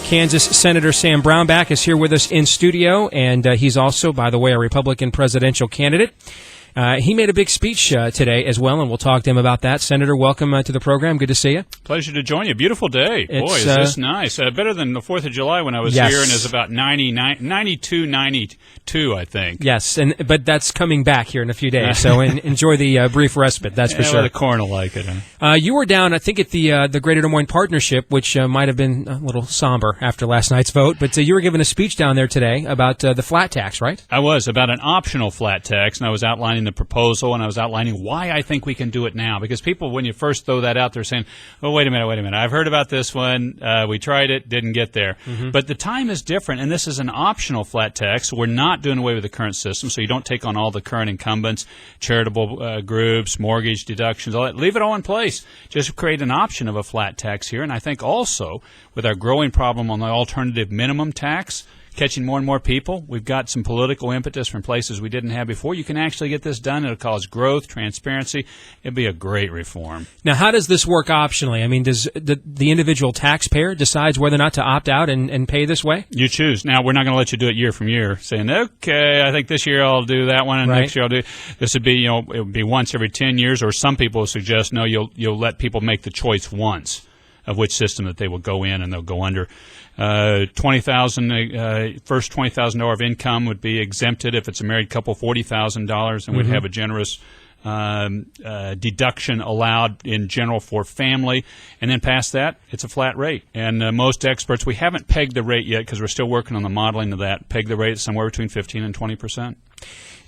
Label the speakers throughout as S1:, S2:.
S1: Kansas Senator Sam Brownback is here with us in studio, and he's also, by the way, a Republican presidential candidate. He made a big speech today as well, and we'll talk to him about that. Senator, welcome to the program. Good to see you.
S2: Pleasure to join you. Beautiful day. Boy, is this nice. Better than the 4th of July when I was here, and it's about 92, I think.
S1: Yes, but that's coming back here in a few days, so enjoy the brief respite, that's for sure.
S2: The corn will like it. Huh?
S1: You were down, I think, at the Greater Des Moines Partnership, which might have been a little somber after last night's vote, but you were giving a speech down there today about the flat tax, right?
S2: I was, about an optional flat tax, and I was outlining the proposal, and I was outlining why I think we can do it now. Because people, when you first throw that out, they're saying, oh, wait a minute, I've heard about this one. We tried it, didn't get there. Mm-hmm. But the time is different, and this is an optional flat tax. We're not doing away with the current system, so you don't take on all the current incumbents, charitable groups, mortgage deductions, all that. Leave it all in place. Just create an option of a flat tax here. And I think also, with our growing problem on the alternative minimum tax, catching more and more people, we've got some political impetus from places we didn't have before. You can actually get this done. It'll cause growth, transparency. It'd be a great reform.
S1: Now, how does this work optionally? I mean, does the individual taxpayer decides whether or not to opt out and pay this way?
S2: You choose. Now, we're not going to let you do it year from year, saying, okay, I think this year I'll do that one, and next year I'll do this. Would be, it would be once every 10 years, or some people suggest, no, you'll let people make the choice once of which system that they will go in and they'll go under. First $20,000 of income would be exempted. If it's a married couple, $40,000, and we'd have a generous deduction allowed in general for family. And then past that, it's a flat rate. And most experts, we haven't pegged the rate yet because we're still working on the modeling of that, peg the rate at somewhere between 15 and 20%.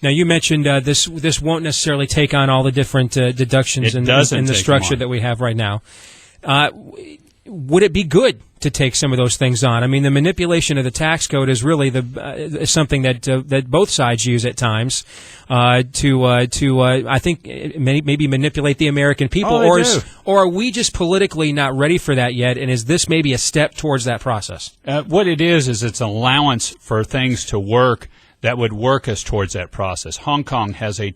S1: Now, you mentioned this won't necessarily take on all the different deductions in the structure that we have right now. Would it be good to take some of those things on? I mean, the manipulation of the tax code is really something that both sides use at times to I think maybe manipulate the American people, or are we just politically not ready for that yet? And is this maybe a step towards that process?
S2: What it is it's allowance for things to work that would work us towards that process. Hong Kong has a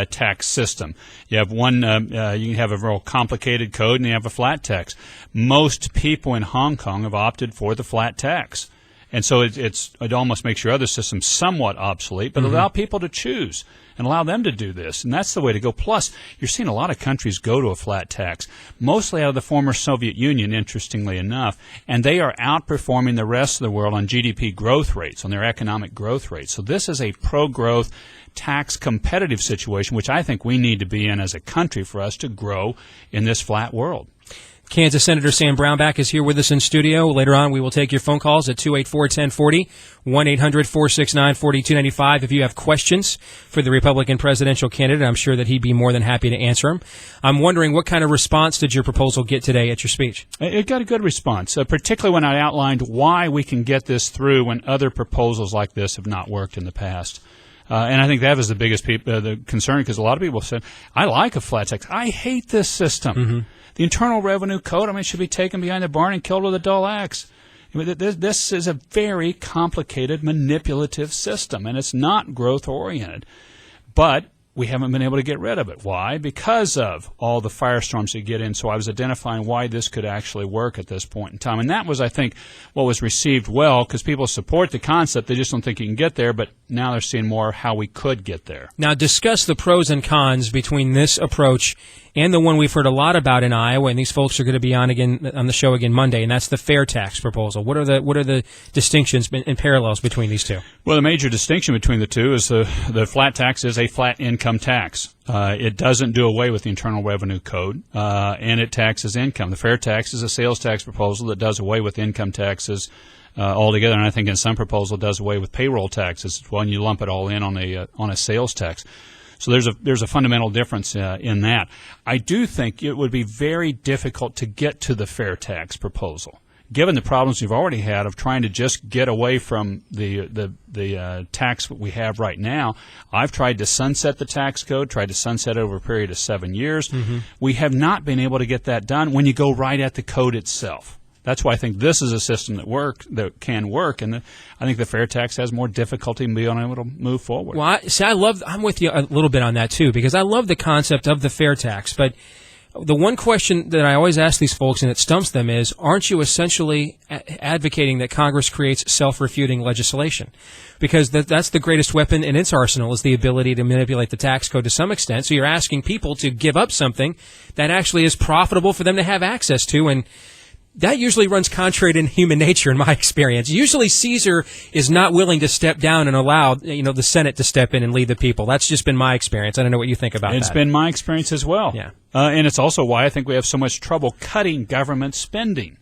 S2: tax system. You have one, you can have a real complicated code, and you have a flat tax. Most people in Hong Kong have opted for the flat tax. And so it almost makes your other system somewhat obsolete, but allow people to choose and allow them to do this. And that's the way to go. Plus, you're seeing a lot of countries go to a flat tax, mostly out of the former Soviet Union, interestingly enough, and they are outperforming the rest of the world on GDP growth rates, on their economic growth rates. So this is a pro-growth, tax competitive situation, which I think we need to be in as a country for us to grow in this flat world.
S1: Kansas Senator Sam Brownback is here with us in studio. Later on, we will take your phone calls at 284-1040, 1-800-469-4295. If you have questions for the Republican presidential candidate, I'm sure that he'd be more than happy to answer them. I'm wondering, what kind of response did your proposal get today at your speech?
S2: It got a good response, particularly when I outlined why we can get this through when other proposals like this have not worked in the past. And I think that was the biggest the concern, because a lot of people said, I like a flat tax. I hate this system. The Internal Revenue Code, it should be taken behind the barn and killed with a dull axe. This is a very complicated, manipulative system, and it's not growth-oriented. But we haven't been able to get rid of it. Why? Because of all the firestorms you get in. So I was identifying why this could actually work at this point in time. And that was, I think, what was received well, because people support the concept. They just don't think you can get there, but now they're seeing more how we could get there.
S1: Now, discuss the pros and cons between this approach and the one we've heard a lot about in Iowa, and these folks are going to be on the show again Monday, and that's the fair tax proposal. What are the distinctions and parallels between these two?
S2: Well, the major distinction between the two is the flat tax is a flat income tax. It doesn't do away with the Internal Revenue Code, and it taxes income. The fair tax is a sales tax proposal that does away with income taxes altogether, and I think in some proposal does away with payroll taxes when you lump it all in on a sales tax. So there's a fundamental difference in that. I do think it would be very difficult to get to the fair tax proposal, given the problems we've already had of trying to just get away from the tax we have right now. I've tried to sunset the tax code, tried to sunset it over a period of 7 years. We have not been able to get that done when you go right at the code itself. That's why I think this is a system that can work, and I think the fair tax has more difficulty in being able to move forward.
S1: Well, I'm with you a little bit on that too, because I love the concept of the fair tax, but The one question that I always ask these folks, and it stumps them, is, aren't you essentially advocating that Congress creates self-refuting legislation? Because that's the greatest weapon in its arsenal, is the ability to manipulate the tax code to some extent. So you're asking people to give up something that actually is profitable for them to have access to, and that usually runs contrary to human nature in my experience. Usually Caesar is not willing to step down and allow, the Senate to step in and lead the people. That's just been my experience. I don't know what you think about that.
S2: It's been my experience as well.
S1: Yeah.
S2: And it's also why I think we have so much trouble cutting government spending,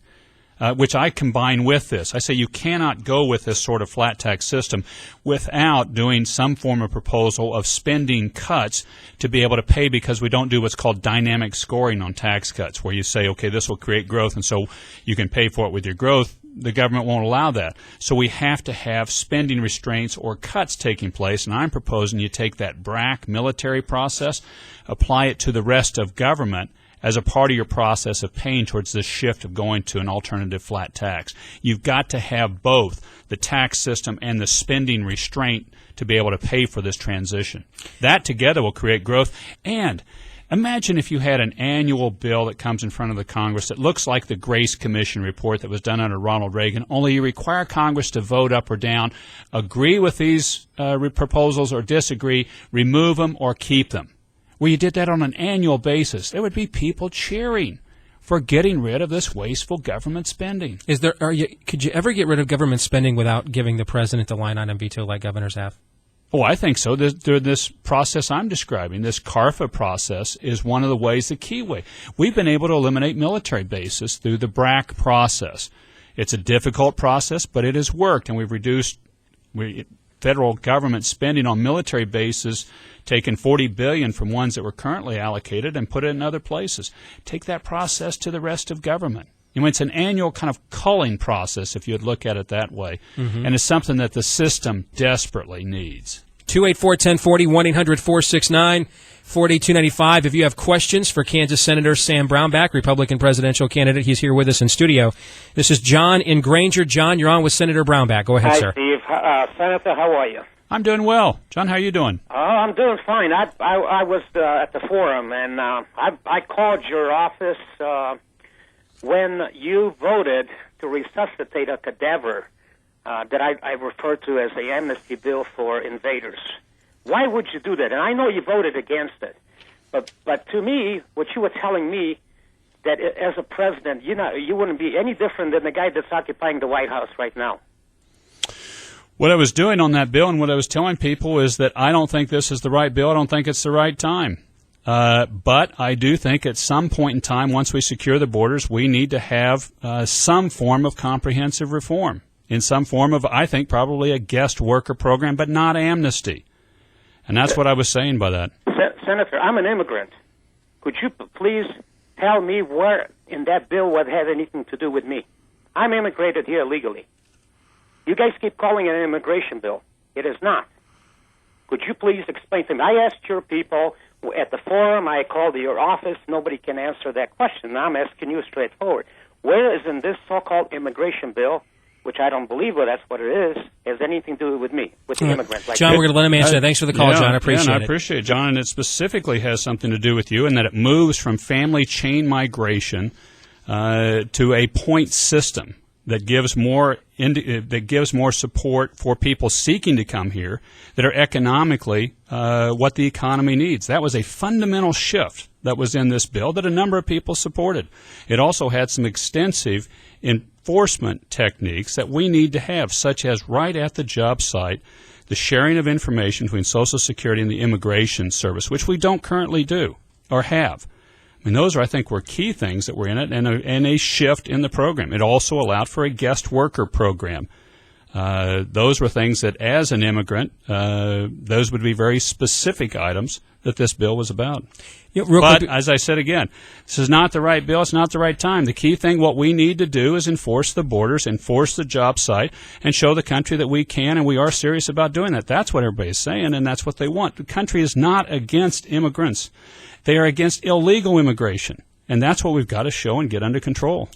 S2: which I combine with this. I say you cannot go with this sort of flat tax system without doing some form of proposal of spending cuts to be able to pay, because we don't do what's called dynamic scoring on tax cuts, where you say, okay, this will create growth, and so you can pay for it with your growth. The government won't allow that. So we have to have spending restraints or cuts taking place, and I'm proposing you take that BRAC military process, apply it to the rest of government, as a part of your process of paying towards this shift of going to an alternative flat tax. You've got to have both the tax system and the spending restraint to be able to pay for this transition. That together will create growth. And imagine if you had an annual bill that comes in front of the Congress that looks like the Grace Commission report that was done under Ronald Reagan, only you require Congress to vote up or down, agree with these proposals or disagree, remove them or keep them. Where you did that on an annual basis, there would be people cheering for getting rid of this wasteful government spending.
S1: Could you ever get rid of government spending without giving the president a line item veto like governors have?
S2: Oh, I think so. This process I'm describing, this CARFA process, is one of the ways, the key way. We've been able to eliminate military bases through the BRAC process. It's a difficult process, but it has worked, and we've reduced federal government spending on military bases, taken $40 billion from ones that were currently allocated and put it in other places. Take that process to the rest of government. It's an annual kind of culling process, if you'd look at it that way, and it's something that the system desperately needs.
S1: 284-1040, 1-800-469-4295. If you have questions for Kansas Senator Sam Brownback, Republican presidential candidate, he's here with us in studio. This is John in Granger. John, you're on with Senator Brownback. Go ahead, sir.
S3: Hi, Steve. Senator, how are you?
S2: I'm doing well. John, how are you doing?
S3: I'm doing fine. I was at the forum, and I called your office when you voted to resuscitate a cadaver that I refer to as the amnesty bill for invaders. Why would you do that? And I know you voted against it, but to me, what you were telling me, that as a president, you wouldn't be any different than the guy that's occupying the White House right now.
S2: What I was doing on that bill and what I was telling people is that I don't think this is the right bill. I don't think it's the right time. But I do think at some point in time, once we secure the borders, we need to have some form of comprehensive reform, in some form of, I think, probably a guest worker program, but not amnesty. And that's what I was saying by that.
S3: Senator, I'm an immigrant. Could you please tell me where in that bill would have anything to do with me? I'm immigrated here legally. You guys keep calling it an immigration bill. It is not. Could you please explain to me? I asked your people at the forum. I called your office. Nobody can answer that question. Now I'm asking you straightforward. Where is in this so-called immigration bill, which I don't believe that's what it is, has anything to do with me, with the immigrants? Like
S1: John, we're going to let him answer that. Thanks for the call, John. I appreciate it.
S2: I appreciate it, John. And it specifically has something to do with you in that it moves from family chain migration to a point system that gives more support for people seeking to come here that are economically what the economy needs. That was a fundamental shift that was in this bill that a number of people supported. It also had some extensive enforcement techniques that we need to have, such as right at the job site, the sharing of information between Social Security and the Immigration Service, which we don't currently do or have. I mean, those, I think, were key things that were in it, and a shift in the program. It also allowed for a guest worker program. Those were things that, as an immigrant, those would be very specific items that this bill was about.
S1: Yeah,
S2: but, as I said again, this is not the right bill. It's not the right time. The key thing, what we need to do is enforce the borders, enforce the job site, and show the country that we can, and we are serious about doing that. That's what everybody's saying, and that's what they want. The country is not against immigrants. They are against illegal immigration. And that's what we've got to show and get under control.